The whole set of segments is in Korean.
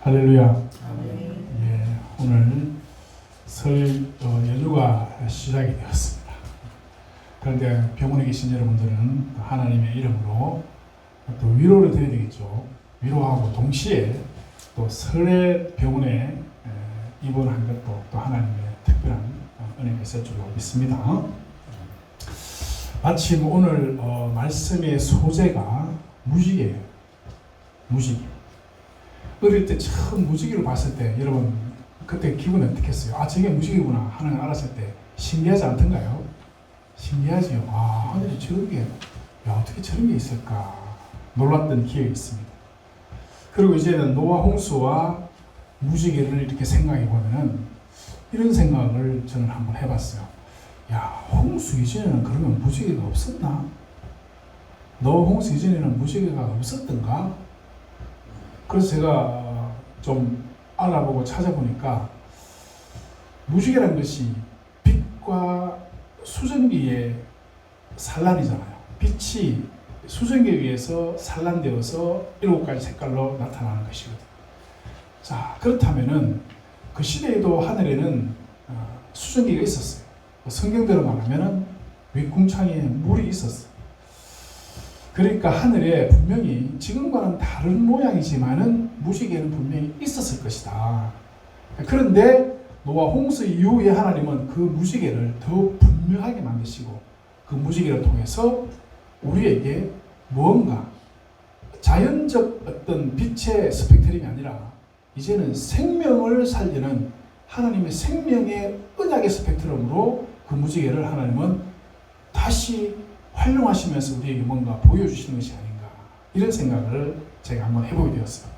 할렐루야. 예, 오늘 설 연휴가 시작이 되었습니다. 그런데 병원에 계신 여러분들은 하나님의 이름으로 또 위로를 드려야 되겠죠. 위로하고 동시에 또 설에 병원에 입원한 것도 또 하나님의 특별한 은혜가 있을 줄로 믿습니다. 마침 오늘 말씀의 소재가 무지개예요. 무지개. 어릴 때 처음 무지개를 봤을 때 여러분 그때 기분이 어떻겠어요? 아, 저게 무지개구나 하는 걸 알았을 때 신기하지 않던가요? 신기하지요. 아, 하늘이 저게 어떻게 저런 게 있을까 놀랐던 기억이 있습니다. 그리고 이제는 노아 홍수와 무지개를 이렇게 생각해 보면은 이런 생각을 저는 한번 해봤어요. 야, 홍수 이전에는 그러면 무지개가 없었나? 노아 홍수 이전에는 무지개가 없었던가? 그래서 제가 좀 알아보고 찾아보니까 무지개라는 것이 빛과 수증기의 산란이잖아요. 빛이 수증기에 의해서 산란되어서 7가지 색깔로 나타나는 것이거든요. 자, 그렇다면은 그 시대에도 하늘에는 수증기가 있었어요. 성경대로 말하면은 윗궁창에 물이 있었어요. 그러니까 하늘에 분명히 지금과는 다른 모양이지만은 무지개는 분명히 있었을 것이다. 그런데 노아 홍수 이후에 하나님은 그 무지개를 더 분명하게 만드시고 그 무지개를 통해서 우리에게 무언가 자연적 어떤 빛의 스펙트럼이 아니라 이제는 생명을 살리는 하나님의 생명의 언약의 스펙트럼으로 그 무지개를 하나님은 다시 활용하시면서 우리에게 뭔가 보여주시는 것이 아닌가, 이런 생각을 제가 한번 해보게 되었어요.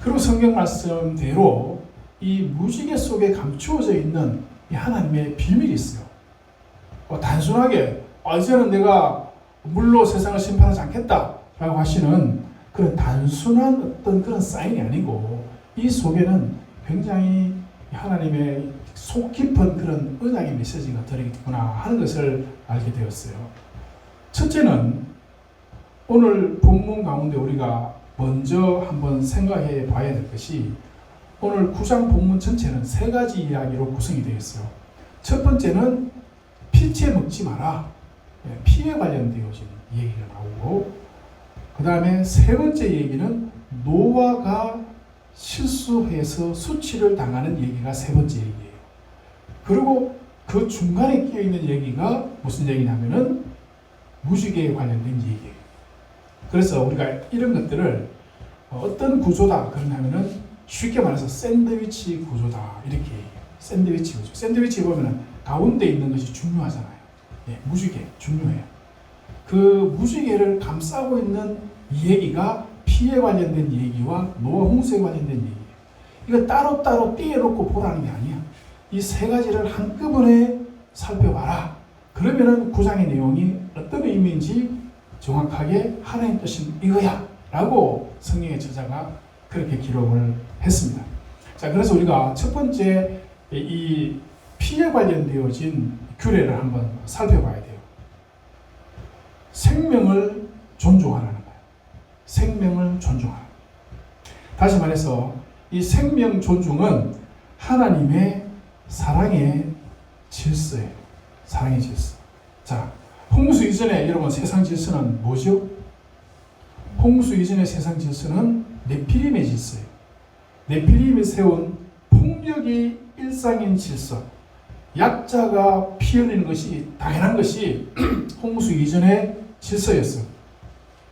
그리고 성경 말씀대로 이 무지개 속에 감추어져 있는 이 하나님의 비밀이 있어요. 단순하게 이제는 내가 물로 세상을 심판하지 않겠다 라고 하시는 그런 단순한 어떤 그런 사인이 아니고 이 속에는 굉장히 하나님의 속 깊은 그런 언약의 메시지가 들어있구나 하는 것을 알게 되었어요. 첫째는 오늘 본문 가운데 우리가 먼저 한번 생각해 봐야 될 것이 오늘 9장 본문 전체는 3가지 이야기로 구성이 되어 있어요. 첫 번째는 피채 먹지 마라. 피에 관련되어진 얘기가 나오고, 그 다음에 세 번째 얘기는 노아가 실수해서 수치를 당하는 얘기가 세 번째 얘기예요. 그리고 그 중간에 끼어 있는 얘기가 무슨 얘기냐면은 무지개에 관련된 얘기예요. 그래서 우리가 이런 것들을 어떤 구조다 그러냐면은 쉽게 말해서 샌드위치 구조다 이렇게 얘기해요. 샌드위치 구조. 샌드위치 보면은 가운데 있는 것이 중요하잖아요. 예, 무지개 중요해요. 그 무지개를 감싸고 있는 이 얘기가 피에 관련된 얘기와 노아 홍수에 관련된 얘기예요. 이거 따로따로 떼어놓고 보라는 게 아니야. 이 세 가지를 한꺼번에 살펴봐라. 그러면은 9장의 내용이 어떤 의미인지 정확하게 하나님 뜻은 이거야 라고 성경의 저자가 그렇게 기록을 했습니다. 자, 그래서 우리가 첫 번째 이 피에 관련되어진 규례를 한번 살펴봐야 돼요. 생명을 존중하라는 거예요. 생명을 존중하라. 다시 말해서 이 생명 존중은 하나님의 사랑의 질서예요. 사랑의 질서. 자, 홍수 이전에 여러분 세상 질서는 뭐죠? 홍수 이전의 세상 질서는 네피림의 질서예요. 네피림이 세운 폭력이 일상인 질서. 약자가 피 흘리는 것이 당연한 것이 홍수 이전의 질서였어요.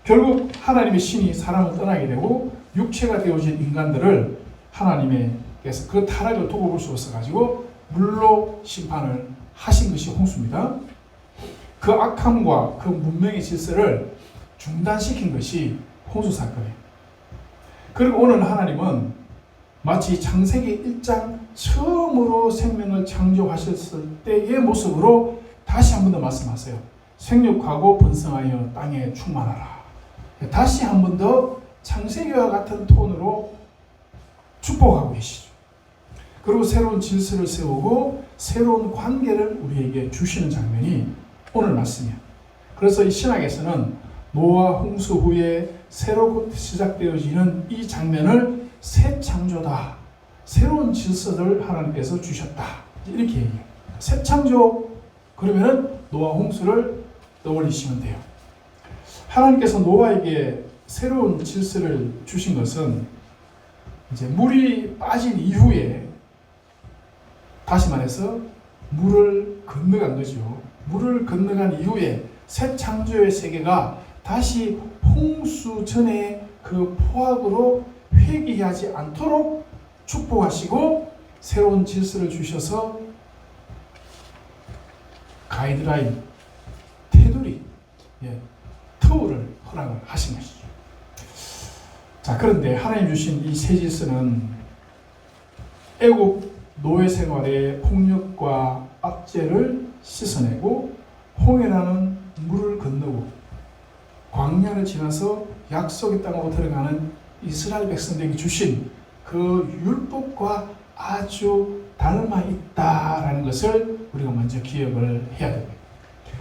결국 하나님의 신이 사람을 떠나게 되고 육체가 되어진 인간들을 하나님께서 그 타락을 두고 볼 수 없어가지고 물로 심판을 하신 것이 홍수입니다. 그 악함과 그 문명의 질서를 중단시킨 것이 홍수 사건이에요. 그리고 오늘 하나님은 마치 창세기 1장 처음으로 생명을 창조하셨을 때의 모습으로 다시 한 번 더 말씀하세요. 생육하고 번성하여 땅에 충만하라. 다시 한 번 더 창세기와 같은 톤으로 축복하고 계시죠. 그리고 새로운 질서를 세우고 새로운 관계를 우리에게 주시는 장면이 오늘 말씀이야. 그래서 이 신학에서는 노아 홍수 후에 새로 시작되어지는 이 장면을 새 창조다. 새로운 질서를 하나님께서 주셨다. 이렇게 얘기해요. 새 창조 그러면은 노아 홍수를 떠올리시면 돼요. 하나님께서 노아에게 새로운 질서를 주신 것은 이제 물이 빠진 이후에 다시 말해서 물을 건너간 거죠. 물을 건너간 이후에 새 창조의 세계가 다시 홍수 전에 그 포악으로 회귀하지 않도록 축복하시고 새로운 질서를 주셔서 가이드라인, 테두리, 터울을 허락을 하신 것이죠. 자, 그런데 하나님 주신 이 새 질서는 애국 노예 생활의 폭력과 압제를 씻어내고 홍해라는 물을 건너고 광야를 지나서 약속의 땅으로 들어가는 이스라엘 백성들에게 주신 그 율법과 아주 닮아 있다라는 것을 우리가 먼저 기억을 해야 됩니다.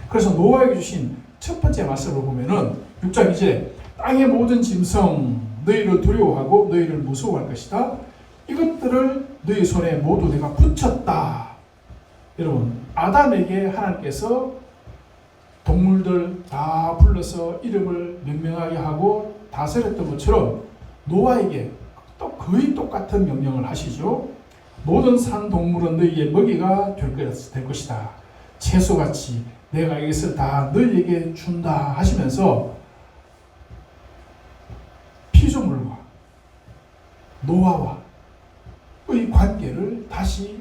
그래서 노아에게 주신 첫 번째 말씀을 보면은 6장 2절에 땅의 모든 짐승 너희를 두려워하고 너희를 무서워할 것이다. 이것들을 너희 손에 모두 내가 붙였다. 여러분, 아담에게 하나님께서 동물들 다 불러서 이름을 명명하게 하고 다스렸던 것처럼 노아에게 또 거의 똑같은 명령을 하시죠. 모든 산 동물은 너희의 먹이가 될 것이다. 채소같이 내가 이것을 다 너희에게 준다 하시면서 피조물과 노아와의 관계를 다시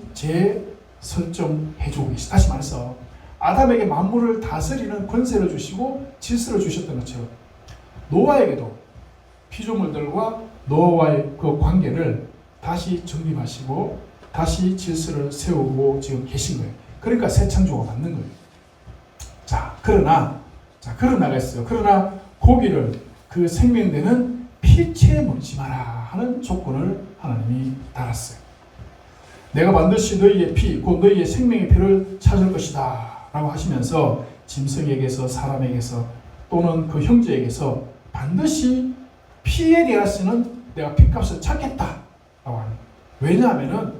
재설정해주고 계시다. 다시 말해서 아담에게 만물을 다스리는 권세를 주시고 질서를 주셨던 것처럼 노아에게도 피조물들과 노아와의 그 관계를 다시 정립하시고 다시 질서를 세우고 지금 계신 거예요. 그러니까 새 창조가 맞는 거예요. 그러나가 있어요. 그러나 고기를 그 생명되는 피채 먹지 마라 하는 조건을 하나님이 달았어요. 내가 반드시 너희의 피, 곧 너희의 생명의 피를 찾을 것이다 라고 하시면서 짐승에게서 사람에게서 또는 그 형제에게서 반드시 피에 대해서는 내가 피값을 찾겠다 라고 하는 거예요. 왜냐하면은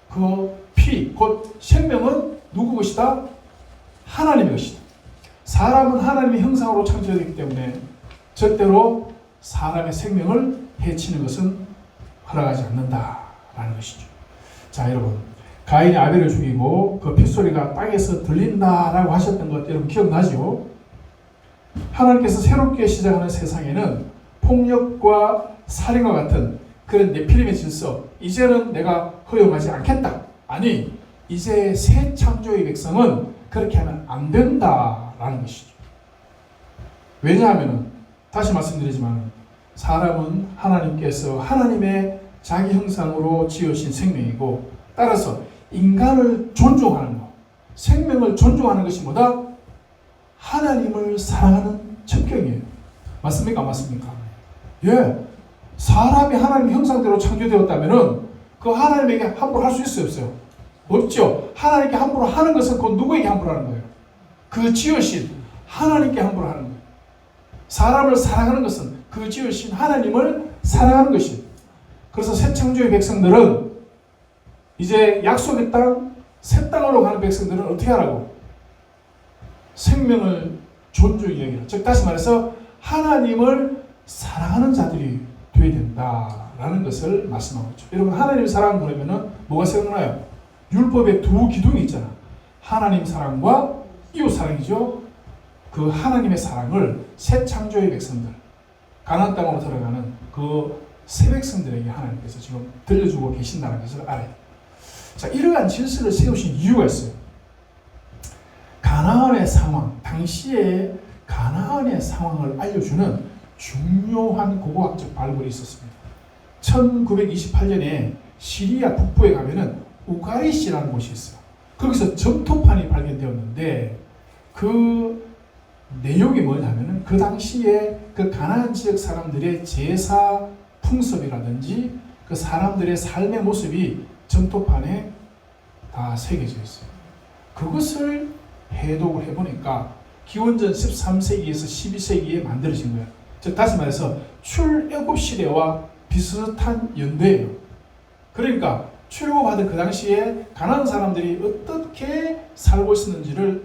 그 피, 곧 생명은 누구 것이다? 하나님의 것이다. 사람은 하나님의 형상으로 창조되기 때문에 절대로 사람의 생명을 해치는 것은 허락하지 않는다라는 것이죠. 자, 여러분, 가인이 아벨을 죽이고 그 핏소리가 땅에서 들린다라고 하셨던 것 여러분 기억나죠? 하나님께서 새롭게 시작하는 세상에는 폭력과 살인과 같은 그런 네피림의 질서, 이제는 내가 허용하지 않겠다. 아니, 이제 새 창조의 백성은 그렇게 하면 안 된다라는 것이죠. 왜냐하면 다시 말씀드리지만 사람은 하나님께서 하나님의 자기 형상으로 지으신 생명이고 따라서 인간을 존중하는 것, 생명을 존중하는 것이 뭐다? 하나님을 사랑하는 첩경이에요. 맞습니까? 맞습니까? 예. 사람이 하나님의 형상대로 창조되었다면은 그 하나님에게 함부로 할 수 있어요? 없어요? 없죠. 하나님께 함부로 하는 것은 그 누구에게 함부로 하는 거예요? 그 지으신 하나님께 함부로 하는 거예요. 사람을 사랑하는 것은 그 지으신 하나님을 사랑하는 것이에요. 그래서 새 창조의 백성들은 이제 약속의 땅, 새 땅으로 가는 백성들은 어떻게 하라고? 생명을 존중히 여기라. 즉 다시 말해서 하나님을 사랑하는 자들이 되어야 된다라는 것을 말씀하고 있죠. 여러분, 하나님 사랑 그러면은 뭐가 생각나요? 율법의 두 기둥이 있잖아. 하나님 사랑과 이웃 사랑이죠. 그 하나님의 사랑을 새 창조의 백성들, 가나안 땅으로 들어가는 그 새 백성들에게 하나님께서 지금 들려주고 계신다는 것을 알아야 돼요. 자, 이러한 질서를 세우신 이유가 있어요. 가나안의 상황, 당시에 가나안의 상황을 알려주는 중요한 고고학적 발굴이 있었습니다. 1928년에 시리아 북부에 가면은 우가리시라는 곳이 있어요. 거기서 점토판이 발견되었는데 그 내용이 뭐냐면은 그 당시에 그 가나안 지역 사람들의 제사 풍습이라든지 그 사람들의 삶의 모습이 점토판에 다 새겨져 있어요. 그것을 해독을 해보니까 기원전 13세기에서 12세기에 만들어진 거예요. 즉 다시 말해서 출애굽 시대와 비슷한 연대예요. 그러니까 출애굽하던 그 당시에 가나안 사람들이 어떻게 살고 있었는지를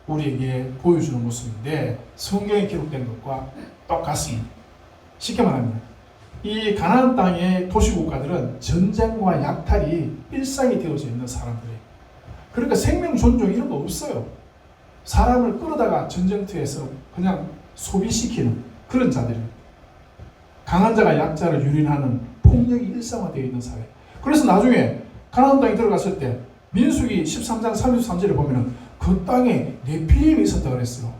우리에게 보여주는 모습인데 성경에 기록된 것과 똑같습니다. 쉽게 말하면 이 가나안 땅의 도시국가들은 전쟁과 약탈이 일상이 되어져 있는 사람들이에요. 그러니까 생명 존중 이런 거 없어요. 사람을 끌어다가 전쟁터에서 그냥 소비시키는 그런 자들입니다. 강한 자가 약자를 유린하는 폭력이 일상화되어 있는 사회. 그래서 나중에 가나안 땅에 들어갔을 때 민수기 13장 33절에 보면은 그 땅에 네피림이 있었다 그랬어요.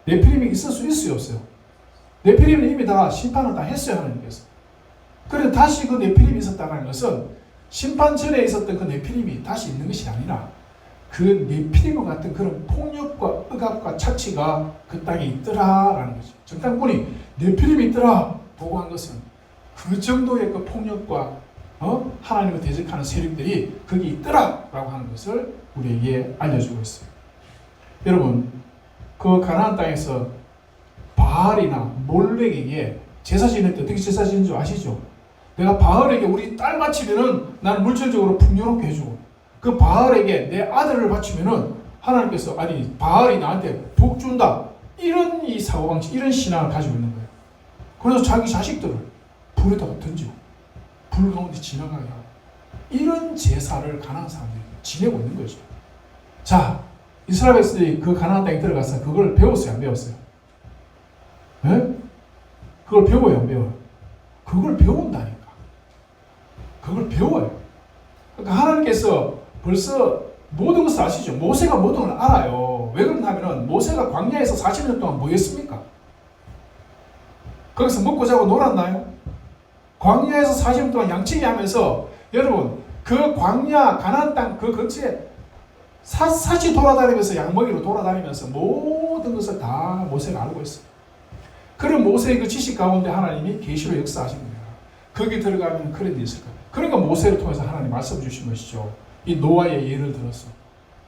네피림이 있을 수 있어요, 없어요? 네피림은 이미 다 심판을 다 했어요, 하나님께서. 그래서 다시 그 네피림이 있었다는 것은 심판 전에 있었던 그 네피림이 다시 있는 것이 아니라 그 네피림과 같은 그런 폭력과 억압과 착취가 그 땅에 있더라라는 거죠. 정탐꾼이 네피림이 있더라 보고한 것은 그 정도의 그 폭력과 하나님을 대적하는 세력들이 거기 있더라라고 하는 것을 우리에게 알려주고 있어요. 여러분, 그 가나안 땅에서 바알이나 몰렉에게 제사 지낼 때 어떻게 제사 지는 줄 아시죠? 내가 바알에게 우리 딸 바치면은 난 물질적으로 풍요롭게 해주고, 그 바알에게 내 아들을 바치면은 하나님께서 아니 바알이 나한테 복 준다, 이런 이 사고방식, 이런 신앙을 가지고 있는 거예요. 그래서 자기 자식들을 불에다가 던지고 불 가운데 지나가게 하고 이런 제사를 가나안 사람들이 지내고 있는 거죠. 자, 이스라엘 백성들이 그 가나안 땅에 들어가서 그걸 배웠어요, 안 배웠어요? 네? 그걸 배워요, 안 배워요? 그걸 배운다니까. 그걸 배워요. 그러니까 하나님께서 벌써 모든 것을 아시죠? 모세가 모든 걸 알아요. 왜 그러냐면은 모세가 광야에서 40년 동안 뭐 했습니까? 거기서 먹고 자고 놀았나요? 광야에서 40년 동안 양치기 하면서 여러분 그 광야 가나안 땅 그 근처에 샅샅이 돌아다니면서 양먹이로 돌아다니면서 모든 것을 다 모세가 알고 있어요. 그런 모세의 그 지식 가운데 하나님이 계시로 역사하신 거예요. 거기 들어가면 그런 데 있을 거예요. 그러니까 모세를 통해서 하나님 말씀 주신 것이죠. 이 노아의 예를 들어서,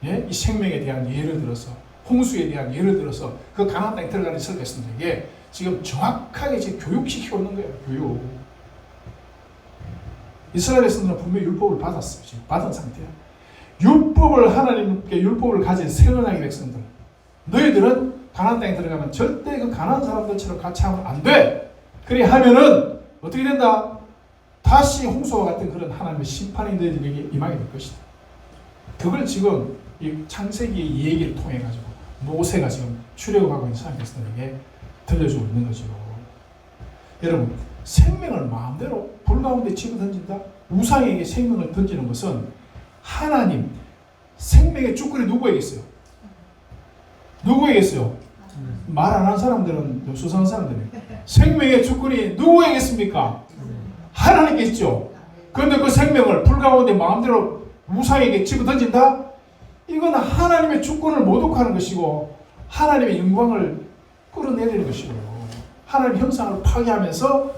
이 생명에 대한 예를 들어서, 홍수에 대한 예를 들어서 그 가나안 땅에 들어가는 이스라엘 백성들에게 지금 정확하게 지금 교육시키고 있는 거예요. 교육. 이스라엘 백성들은 분명히 율법을 받았어요. 지금 받은 상태야. 율법을 하나님께 율법을 가진 새언약의 백성들, 너희들은 가나안 땅에 들어가면 절대 그 가나안 사람들처럼 같이 하면 안 돼. 그래 하면은 어떻게 된다? 다시 홍수와 같은 그런 하나님의 심판이 너희들에게 임하게 될 것이다. 그걸 지금 이 창세기의 얘기를 통해 가지고 모세가 지금 출애굽하고 있는 이스라엘 백성들에게 들려주고 있는 거죠. 여러분, 생명을 마음대로 불 가운데 집어 던진다? 우상에게 생명을 던지는 것은 하나님, 생명의 주권이 누구에게 있어요? 누구에게 있어요? 말 안 하는 사람들은 수상한 사람들이에요. 생명의 주권이 누구에게 있습니까? 하나님께 있죠. 그런데 그 생명을 불 가운데 마음대로 우상에게 집어 던진다? 이건 하나님의 주권을 모독하는 것이고 하나님의 영광을 끌어내리는 것이고요. 하나님의 형상을 파괴하면서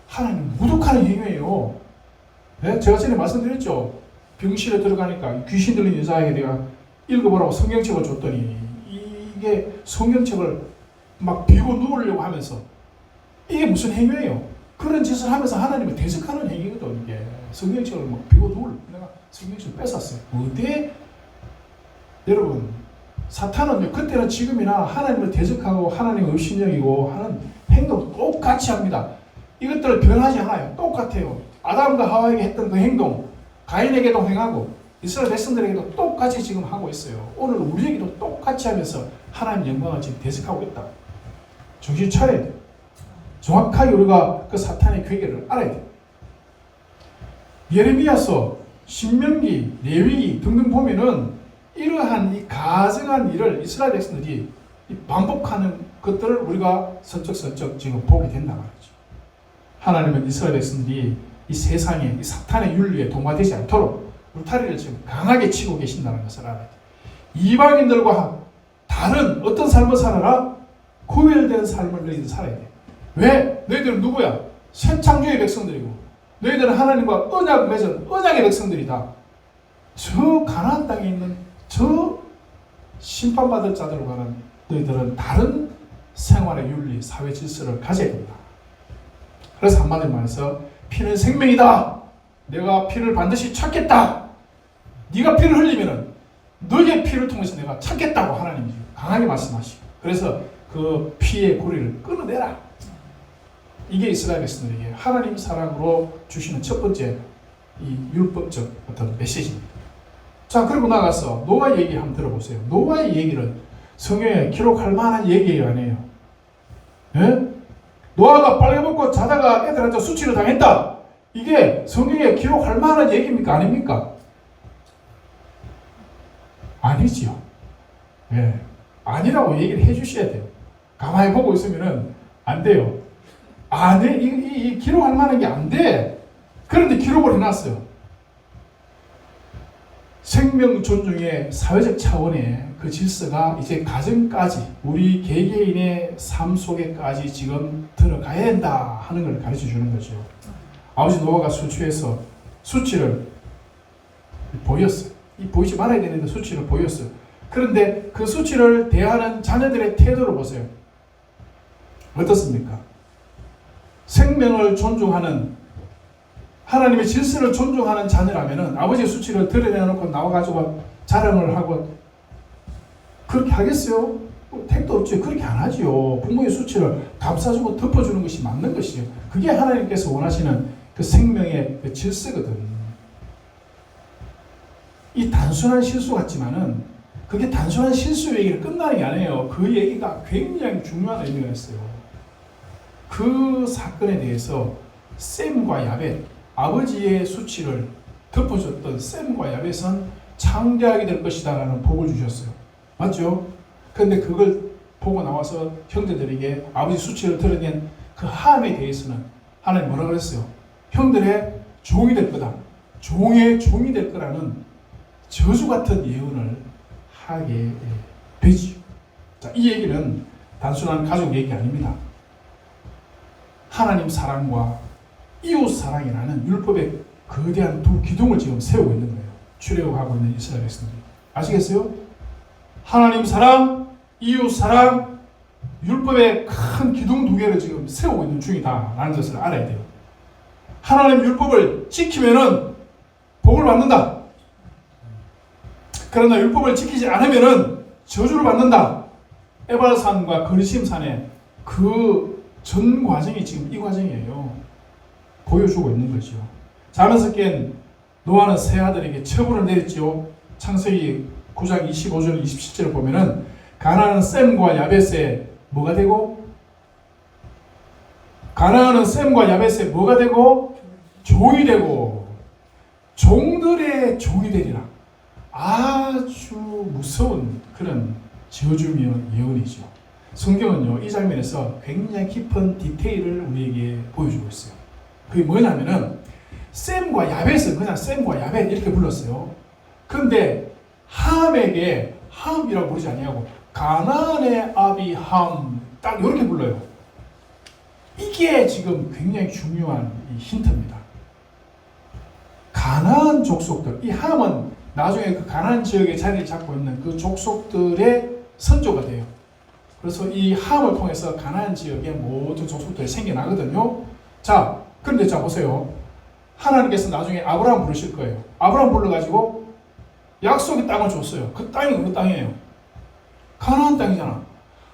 하나님 모독하는 행위예요. 네? 제가 전에 말씀드렸죠. 병실에 들어가니까 귀신 들린 여자에게 내가 읽어보라고 성경책을 줬더니 이게 성경책을 막 비고 누우려고 하면서 이게 무슨 행위예요? 그런 짓을 하면서 하나님을 대적하는 행위거든. 이게 성경책을 막 비고 누울 내가 성경책을 뺏었어요. 어디에 여러분 사탄은 그때나 지금이나 하나님을 대적하고 하나님을 의심여기고 하는 행동 똑같이 합니다. 이것들을 변하지 않아요. 똑같아요. 아담과 하와에게 했던 그 행동 가인에게도 행하고 이스라엘 백성들에게도 똑같이 지금 하고 있어요. 오늘 우리에게도 똑같이 하면서 하나님 영광을 지금 대적하고 있다. 정신 차려야 돼. 정확하게 우리가 그 사탄의 괴계를 알아야 돼. 예레미야서, 신명기, 레위기 등등 보면은 이러한 이 가증한 일을 이스라엘 백성들이 반복하는 것들을 우리가 선척선척 지금 보게 된다 말이죠. 하나님은 이스라엘 백성들이 이 세상에 이 사탄의 윤리에 동화되지 않도록 울타리를 지금 강하게 치고 계신다는 것을 알아야 돼. 이방인들과 다른 어떤 삶을 살아라? 구별된 삶을 너희들 살아야 돼. 왜? 너희들은 누구야? 새 창조의 백성들이고 너희들은 하나님과 언약 맺은 언약의 백성들이다. 저 가나안 땅에 있는 저 심판받을 자들과는 너희들은 다른 생활의 윤리, 사회 질서를 가져야 된다. 그래서 한마디로 말해서 피는 생명이다. 내가 피를 반드시 찾겠다. 네가 피를 흘리면은 너의 피를 통해서 내가 찾겠다고 하나님이 강하게 말씀하시고, 그래서 그 피의 고리를 끊어내라. 이게 이스라엘 백성들에게 하나님 사랑으로 주시는 첫 번째 이 율법적 어떤 메시지입니다. 자, 그리고 나가서 노아 얘기 한번 들어보세요. 노아의 얘기는 성경에 기록할 만한 얘기예요, 아니에요? 예? 노아가 빨개 벗고 자다가 애들한테 수치를 당했다. 이게 성경에 기록할 만한 얘기입니까? 아닙니까? 아니지요. 예. 아니라고 얘기를 해주셔야 돼요. 가만히 보고 있으면은 안 돼요. 네, 이 기록할 만한 게 안 돼. 그런데 기록을 해놨어요. 생명 존중의 사회적 차원의 그 질서가 이제 가정까지, 우리 개개인의 삶 속에까지 지금 들어가야 된다 하는 걸 가르쳐 주는 거죠. 아버지 노아가 술 취해서 수치를 보였어요. 보이지 말아야 되는데 수치를 보였어요. 그런데 그 수치를 대하는 자녀들의 태도를 보세요. 어떻습니까? 생명을 존중하는, 하나님의 질서를 존중하는 자녀라면은 아버지의 수치를 드러내놓고 나와가지고 자랑을 하고 그렇게 하겠어요? 택도 없죠. 그렇게 안 하지요. 부모의 수치를 감싸주고 덮어주는 것이 맞는 것이에요. 그게 하나님께서 원하시는 그 생명의 그 질서거든. 이 단순한 실수 같지만은 그게 단순한 실수 얘기를 끝나는 게 아니에요. 그 얘기가 굉장히 중요한 의미가 있어요. 그 사건에 대해서 셈과 야벳, 아버지의 수치를 덮어줬던 셈과 야벳은 창대하게 될 것이다 라는 복을 주셨어요. 맞죠? 그런데 그걸 보고 나와서 형제들에게 아버지 수치를 드러낸 그 함에 대해서는 하나님 뭐라 그랬어요? 형들의 종이 될 거다. 종의 종이 될 거라는 저주 같은 예언을 하게 되지. 자, 이 얘기는 단순한 가족 얘기 아닙니다. 하나님 사랑과 이웃 사랑이라는 율법의 거대한 두 기둥을 지금 세우고 있는 거예요. 출애굽하고 있는 이스라엘 백성들이. 아시겠어요? 하나님 사랑, 이웃 사랑, 율법의 큰 기둥 두 개를 지금 세우고 있는 중이다라는 것을 알아야 돼요. 하나님 율법을 지키면은 복을 받는다. 그러나 율법을 지키지 않으면은 저주를 받는다. 에발산과 거리심산의 그 전 과정이 지금 이 과정이에요. 보여주고 있는 거죠. 잠에서 깬 노아는 세 아들에게 처분을 내렸지요. 창세기 9장 25절 27절을 보면은 가나안은 셈과 야벳에 뭐가 되고, 가나안은 셈과 야벳에 뭐가 되고 종이 되고 종들의 종이 되리라. 아주 무서운 그런 저주며 예언이죠. 성경은요, 이 장면에서 굉장히 깊은 디테일을 우리에게 보여주고 있어요. 그게 뭐냐면은 셈과 야벳은 그냥 셈과 야벳 이렇게 불렀어요. 그런데 함에게 함이라고 부르지 아니하고 가나안의 아비 함, 딱 이렇게 불러요. 이게 지금 굉장히 중요한 힌트입니다. 가나안 족속들, 이 함은 나중에 그 가나안 지역에 자리를 잡고 있는 그 족속들의 선조가 돼요. 그래서 이 함을 통해서 가나안 지역의 모든 족속들이 생겨나거든요. 자, 그런데 자 보세요. 하나님께서 나중에 아브라함 부르실 거예요. 아브라함 불러가지고 약속의 땅을 줬어요. 그 땅이 어느 땅이에요? 가나안 땅이잖아.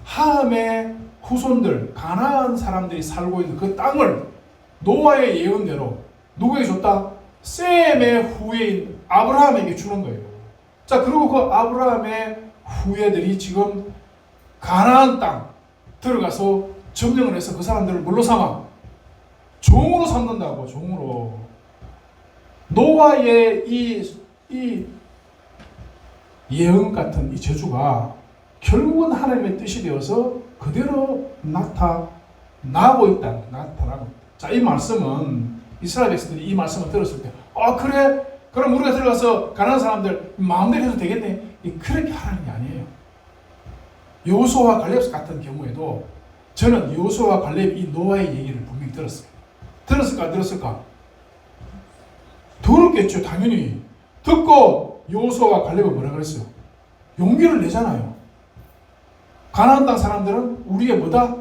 함의 후손들, 가나안 사람들이 살고 있는 그 땅을 노아의 예언대로 누구에게 줬다? 셈의 후예인 아브라함에게 주는 거예요. 자, 그리고 그 아브라함의 후예들이 지금 가나안 땅 들어가서 점령을 해서 그 사람들을 뭘로 삼아? 종으로 삼는다고. 종으로. 노아의 이 예언 같은 이 저주가 결국은 하나님의 뜻이 되어서 그대로 나타나고 있다. 나타나고 있다. 자, 이 말씀은 이스라엘 백성들이 이 말씀을 들었을 때, 그래? 그럼 우리가 들어가서 가난한 사람들 마음대로 해도 되겠네? 그렇게 하라는 게 아니에요. 여호수아와 갈렙 같은 경우에도 저는 여호수아와 갈렙 이 노아의 얘기를 분명히 들었어요. 들었을까 안 들었을까? 들었겠죠, 당연히. 듣고 여호수아와 갈렙은 뭐라 그랬어요? 용기를 내잖아요. 가나안 땅 사람들은 우리의 뭐다?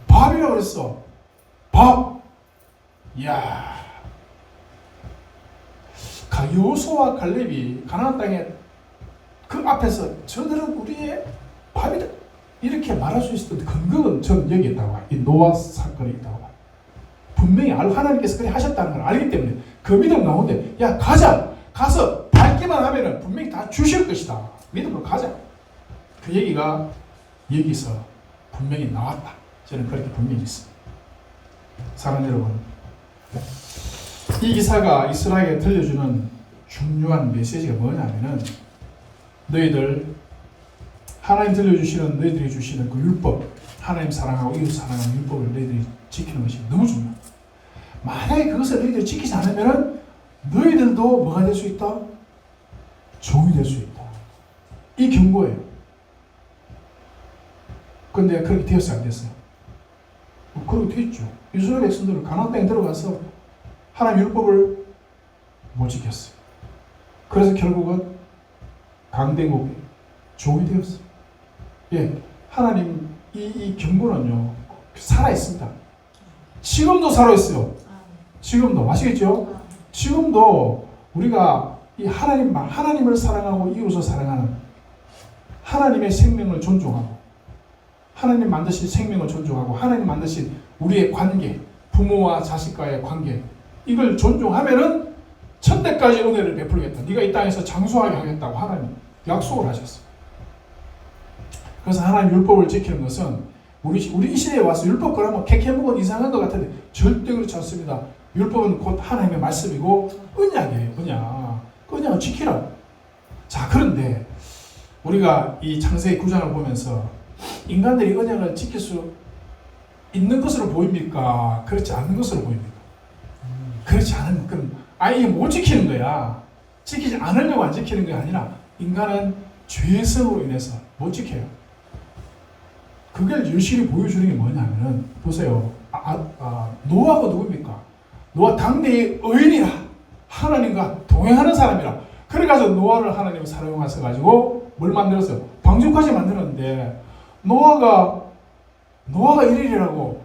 밥이라고 그랬어. 밥. 이야. 여호수아와 갈렙이 가나안 땅에 그 앞에서 저들은 우리의 밥이다 이렇게 말할 수 있었던 근거는 저는 여기 있다고 봐요. 이 노아 사건이 있다고 봐요. 분명히 하나님께서 그렇게 하셨다는 걸 알기 때문에 그 믿음 가운데 야 가자. 가서 밟기만 하면은 분명히 다 주실 것이다. 믿음으로 가자. 그 얘기가 여기서 분명히 나왔다. 저는 그렇게 분명히 있습니다. 사랑하는 여러분, 이 기사가 이스라엘에 들려주는 중요한 메시지가 뭐냐면은 너희들 하나님 들려주시는 너희들이 주시는 그 율법, 하나님 사랑하고 이웃 사랑하는 율법을 너희들이 지키는 것이 너무 중요하다. 만약에 그것을 너희들이 지키지 않으면은 너희들도 뭐가 될 수 있다? 종이 될 수 있다. 이 경고예요. 근데 그렇게 되었어요, 안 됐어요? 그렇게 됐죠. 이스라엘 백성들은 가나안 땅에 들어가서 하나님 율법을 못 지켰어요. 그래서 결국은 강대국이 종이 되었어요. 예, 하나님 이 경고는요 살아 있습니다. 지금도 살아 있어요. 지금도 아시겠죠? 지금도 우리가 이 하나님을 사랑하고 이웃을 사랑하는 하나님의 생명을 존중하고 하나님 만드신 생명을 존중하고 하나님 만드신 우리의 관계, 부모와 자식과의 관계 이걸 존중하면은 천대까지 은혜를 베풀겠다. 네가 이 땅에서 장수하게 하겠다고 하나님 약속을 하셨어요. 그래서 하나님 율법을 지키는 것은 우리 이 시대에 와서 율법 그러면 캐캐묵은 이상한 것 같은데 절대 그렇지 않습니다. 율법은 곧 하나님의 말씀이고 언약이에요. 언약을 지키라. 자, 그런데 우리가 이 창세기 9장을 보면서 인간들이 언약을 지킬 수 있는 것으로 보입니까? 그렇지 않은 것으로 보입니까? 그렇지 않은, 그럼 아예 못 지키는 거야. 지키지 않으려고 안 지키는 게 아니라 인간은 죄성으로 인해서 못 지켜요. 그걸 열심히 보여주는 게 뭐냐면은 보세요. 노아가 누굽니까? 노아 당대의 의인이라 하나님과 동행하는 사람이라 그래가지고 노아를 하나님이 사용하셔가지고 뭘 만들었어요? 방주까지 만들었는데 노아가 일일이라고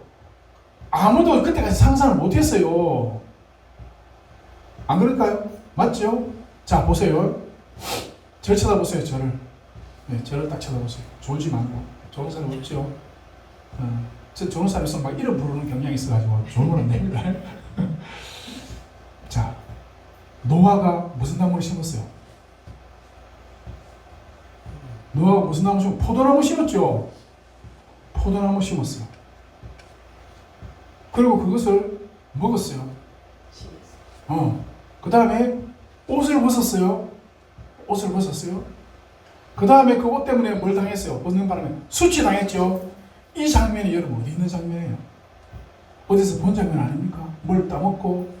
아무도 그때까지 상상을 못했어요. 안 그럴까요? 맞죠? 자, 보세요. 저를 쳐다보세요. 저를. 네, 저를 딱 쳐다보세요. 졸지 말고. 좋은 사람 없죠? 저 좋은 사람 있으면 막 이름 부르는 경향이 있어가지고 졸면 안 됩니다. 자, 노아가 무슨 나무를 심었어요? 노아가 무슨 나무 심었어요? 포도나무 심었죠? 포도나무 심었어요. 그리고 그것을 먹었어요. 그 다음에 옷을 벗었어요. 그 다음에 그 옷 때문에 뭘 당했어요? 벗는 바람에 수치당했죠. 이 장면이 여러분 어디 있는 장면이에요? 어디서 본 장면 아닙니까? 뭘 따먹고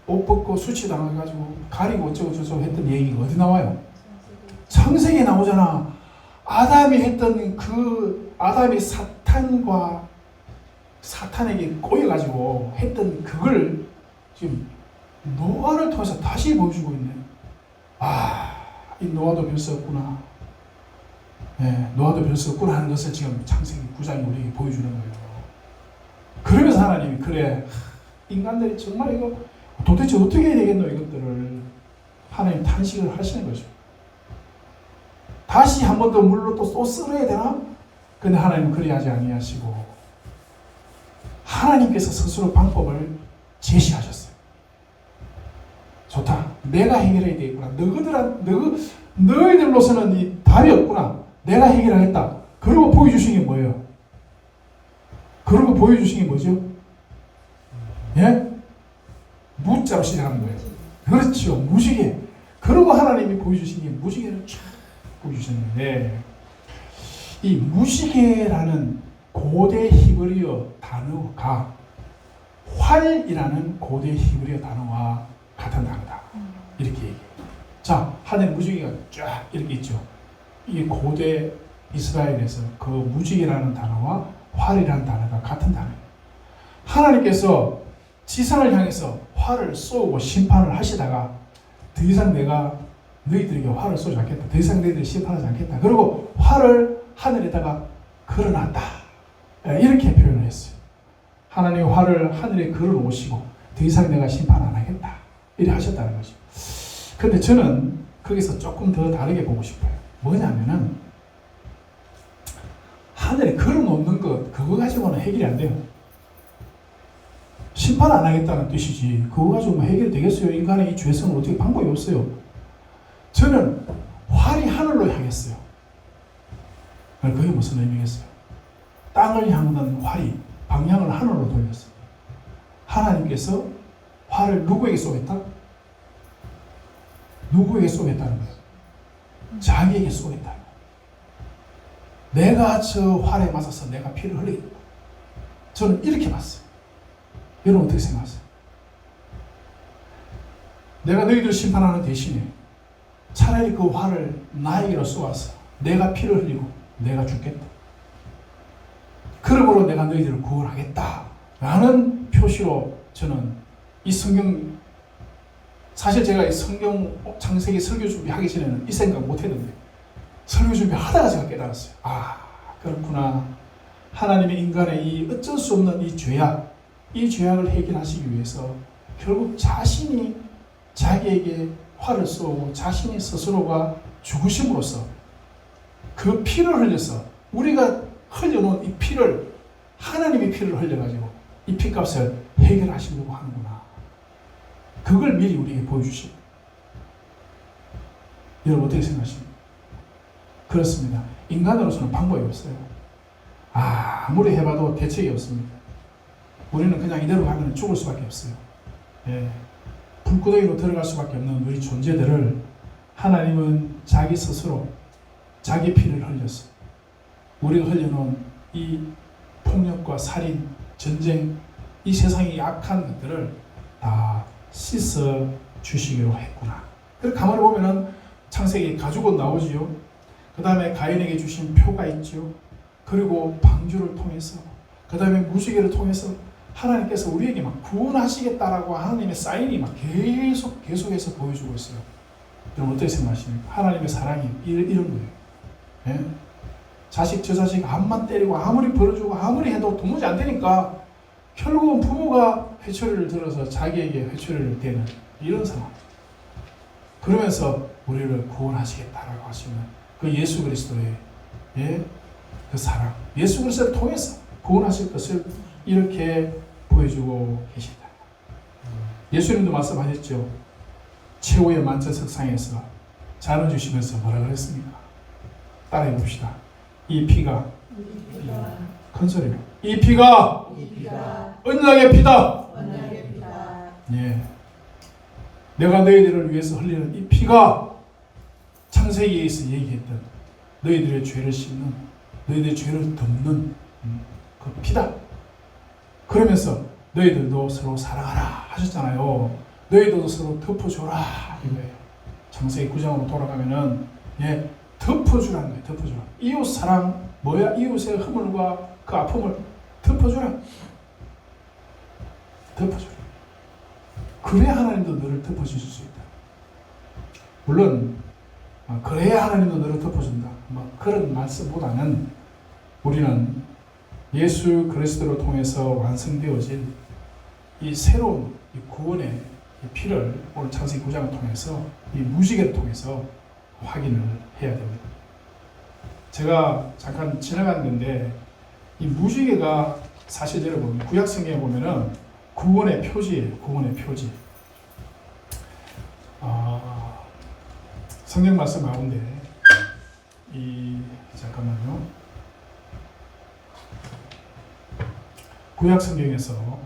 옷 벗고 수치당해가지고 가리고 어쩌고 저쩌고 했던 얘기가 어디 나와요? 창세기에 나오잖아. 아담이 했던 아담이 사탄에게 꼬여가지고 했던 그걸 지금 노아를 통해서 다시 보여주고 있네. 이 노아도 별 수 없구나. 네, 노아도 별 수 없구나 하는 것을 지금 창세기 9장이 우리에게 보여주는 거예요. 그러면서 하나님이 그래 인간들이 정말 이거 도대체 어떻게 해야 되겠노 이것들을 하나님 탄식을 하시는 거죠. 다시 한 번 더 물로 또 썰어야 되나? 근데 하나님은 그리하지 아니하시고 하나님께서 스스로 방법을 제시하셨어요. 좋다. 내가 해결해야 되겠구나. 너희들로서는 이 답이 없구나. 내가 해결하겠다. 그러고 보여주신 게 뭐예요? 그러고 보여주신 게 뭐죠? 예? 무자로 시작하는 거예요. 그렇죠. 무지개. 그러고 하나님이 보여주신 게 무지개를 쫙 보여주셨는데 이 무지개라는 고대 히브리어 단어가 활이라는 고대 히브리어 단어와 같은 단어다. 이렇게 얘기해요. 자, 하늘에 무지개가 쫙 이렇게 있죠. 이게 고대 이스라엘에서 그 무지개라는 단어와 활이라는 단어가 같은 단어예요. 하나님께서 지상을 향해서 활을 쏘고 심판을 하시다가 더 이상 내가 너희들에게 활을 쏘지 않겠다. 더 이상 너희들이 심판하지 않겠다. 그리고 활을 하늘에다가 걸어놨다. 이렇게 표현을 했어요. 하나님의 화를 하늘에 걸어 놓으시고 더 이상 내가 심판 안 하겠다 이렇게 하셨다는 거죠. 근데 저는 거기서 조금 더 다르게 보고 싶어요. 뭐냐면은 하늘에 걸어 놓는 것 그거 가지고는 해결이 안 돼요. 심판 안 하겠다는 뜻이지 그거 가지고 뭐 해결이 되겠어요? 인간의 이 죄성은 어떻게 방법이 없어요. 저는 활이 하늘로 향했어요. 그게 무슨 의미겠어요? 땅을 향하는 활이 방향을 하늘로 돌렸어요. 하나님께서 활을 누구에게 쏘겠다? 누구에게 쏘겠다는 거예요? 자기에게 쏘겠다. 내가 저 활에 맞아서 내가 피를 흘리겠다. 저는 이렇게 봤어요. 여러분 어떻게 생각하세요? 내가 너희들 심판하는 대신에 차라리 그 활을 나에게로 쏘아서 내가 피를 흘리고 내가 죽겠다. 그러므로 내가 너희들을 구원하겠다. 라는 표시로 저는 이 성경, 사실 제가 이 성경 창세기 설교 준비하기 전에는 이 생각 못 했는데 설교 준비하다가 제가 깨달았어요. 아, 그렇구나. 하나님의 인간의 이 어쩔 수 없는 이 죄악을 해결하시기 위해서 결국 자신이 자기에게 화를 쏘고 자신이 스스로가 죽으심으로써 그 피를 흘려서 우리가 흘려놓은 이 피를 하나님의 피를 흘려가지고 이 피값을 해결하시려고 하는구나. 그걸 미리 우리에게 보여주시고 여러분 어떻게 생각하십니까? 그렇습니다. 인간으로서는 방법이 없어요. 아무리 해봐도 대책이 없습니다. 우리는 그냥 이대로 가면 죽을 수밖에 없어요. 예. 불구덩이로 들어갈 수밖에 없는 우리 존재들을 하나님은 자기 스스로 자기 피를 흘려서 우리가 흘려놓은 이 폭력과 살인, 전쟁, 이 세상의 약한 것들을 다 씻어 주시기로 했구나. 그래서 가만히 보면은 창세기 가죽은 나오지요. 그 다음에 가인에게 주신 표가 있지요. 그리고 방주를 통해서, 그 다음에 무지개를 통해서 하나님께서 우리에게 막 구원하시겠다라고 하나님의 사인이 막 계속해서 보여주고 있어요. 여러분 어떻게 생각하십니까? 하나님의 사랑이 이런 거예요. 예? 저 자식 암만 때리고 아무리 벌어주고 아무리 해도 도무지 안 되니까 결국은 부모가 회초리를 들어서 자기에게 회초리를 대는 이런 상황. 그러면서 우리를 구원하시겠다라고 하시는 그 예수 그리스도의 그 사랑, 예수 그리스도를 통해서 구원하실 것을 이렇게 보여주고 계신다. 예수님도 말씀하셨죠. 최후의 만천석상에서 잔을 주시면서 뭐라 그랬습니까? 따라해 봅시다. 이 피가 큰 소리로 이 피가 언약의 피다. 예. 내가 너희들을 위해서 흘리는 이 피가 창세기에서 얘기했던 너희들의 죄를 씻는, 너희들의 죄를 덮는 그 피다. 그러면서 너희들도 서로 사랑하라 하셨잖아요. 너희들도 서로 덮어줘라 이거예요. 창세기 9장으로 돌아가면은 덮어주라는 거예요. 덮어주라. 이웃 사랑 뭐야? 이웃의 허물과 그 아픔을 덮어주라. 덮어주라. 그래야 하나님도 너를 덮어주실 수 있다. 물론 그래야 하나님도 너를 덮어준다. 그런 말씀보다는 우리는 예수 그리스도를 통해서 완성되어진 이 새로운 이 구원의 이 피를 오늘 창세기 9장을 통해서 이 무지개를 통해서 확인을 해야 됩니다. 제가 잠깐 지나갔는데 이 무지개가 사실 여러분 구약 성경에 보면은 구원의 표지예요. 구원의 표지. 성경 말씀 가운데 잠깐만요. 구약 성경에서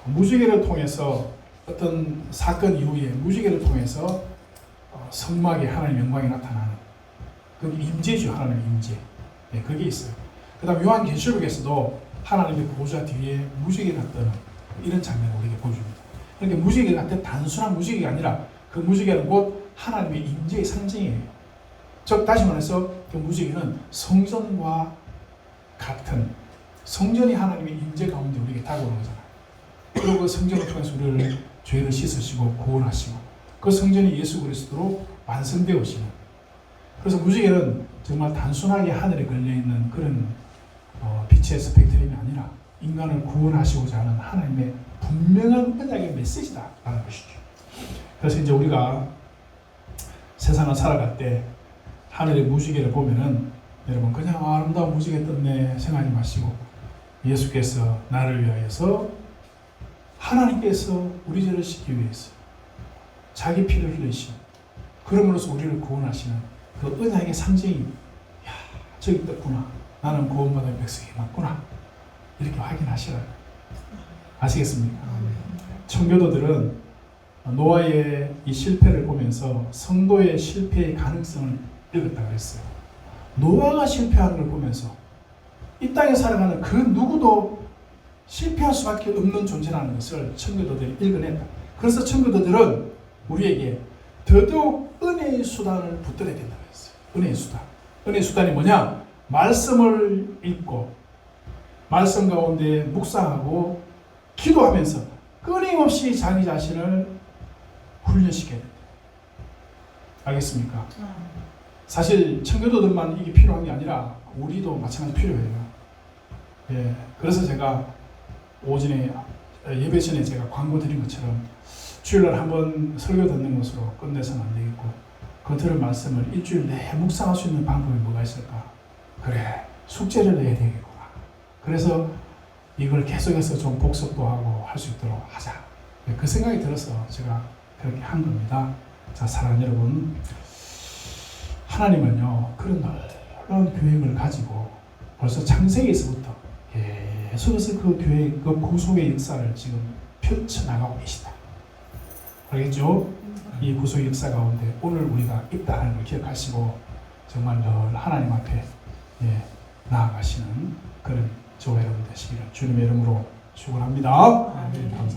무지개를 통해서 어떤 사건 이후에 무지개를 통해서 성막에 하나님의 영광이 나타나는 그게 임재죠. 하나님의 임재. 네, 그게 있어요. 그 다음 요한계시록에서도 하나님의 보좌 뒤에 무지개가 뜨는 이런 장면을 우리에게 보여줍니다. 그러니까 무지개가 단순한 무지개가 아니라 그 무지개는 곧 하나님의 임재의 상징이에요. 즉 다시 말해서 그 무지개는 성전과 같은, 성전이 하나님의 임재 가운데 우리에게 다가오는 거잖아요. 그리고 그 성전을 통해서 우리를 죄를 씻으시고 구원하시고 그 성전이 예수 그리스도로 완성되어지는, 그래서 무지개는 정말 단순하게 하늘에 걸려있는 그런 빛의 스펙트럼이 아니라 인간을 구원하시고자 하는 하나님의 분명한 언약의 메시지다라는 것이죠. 그래서 이제 우리가 세상을 살아갈 때 하늘의 무지개를 보면은 여러분 그냥 아름다운 무지개 떴네 생각하지 마시고 예수께서 나를 위하여서 하나님께서 우리 죄를 씻기 위해서 자기 피를 흘리신 그러므로서 우리를 구원하시는 그 은혜의 상징이 야 저기 떴구나 나는 구원받은 백성이 맞구나 이렇게 확인하시라 아시겠습니까? 청교도들은 노아의 이 실패를 보면서 성도의 실패의 가능성을 읽었다고 했어요. 노아가 실패하는 걸 보면서 이 땅에 살아가는 그 누구도 실패할 수밖에 없는 존재라는 것을 청교도들이 읽어냈다. 그래서 청교도들은 우리에게 더더욱 은혜의 수단을 붙들어야 된다고 했어요. 은혜의 수단. 은혜의 수단이 뭐냐? 말씀을 읽고 말씀 가운데 묵상하고 기도하면서 끊임없이 자기 자신을 훈련시켜야 된다. 알겠습니까? 사실 청교도들만 이게 필요한 게 아니라 우리도 마찬가지 필요해요. 예, 그래서 제가 오전에 예배 전에 제가 광고 드린 것처럼 주일날 한번 설교 듣는 것으로 끝내서는 안 되겠고 그 들은 말씀을 일주일 내에 묵상할 수 있는 방법이 뭐가 있을까? 그래, 숙제를 내야 되겠구나. 그래서 이걸 계속해서 좀 복습도 하고 할 수 있도록 하자. 예, 그 생각이 들어서 제가 그렇게 한 겁니다. 자, 사랑하는 여러분, 하나님은요 그런 놀라운 계획을 가지고 벌써 창세기에서부터 계속해서 그 계획, 그 구속의 역사를 지금 펼쳐나가고 계시다. 알겠죠? 이 구속의 역사 가운데 오늘 우리가 있다는 걸 기억하시고 정말 늘 하나님 앞에 나아가시는 그런 저와 여러분 되시기를 주님의 이름으로 축원합니다. 감사합니다.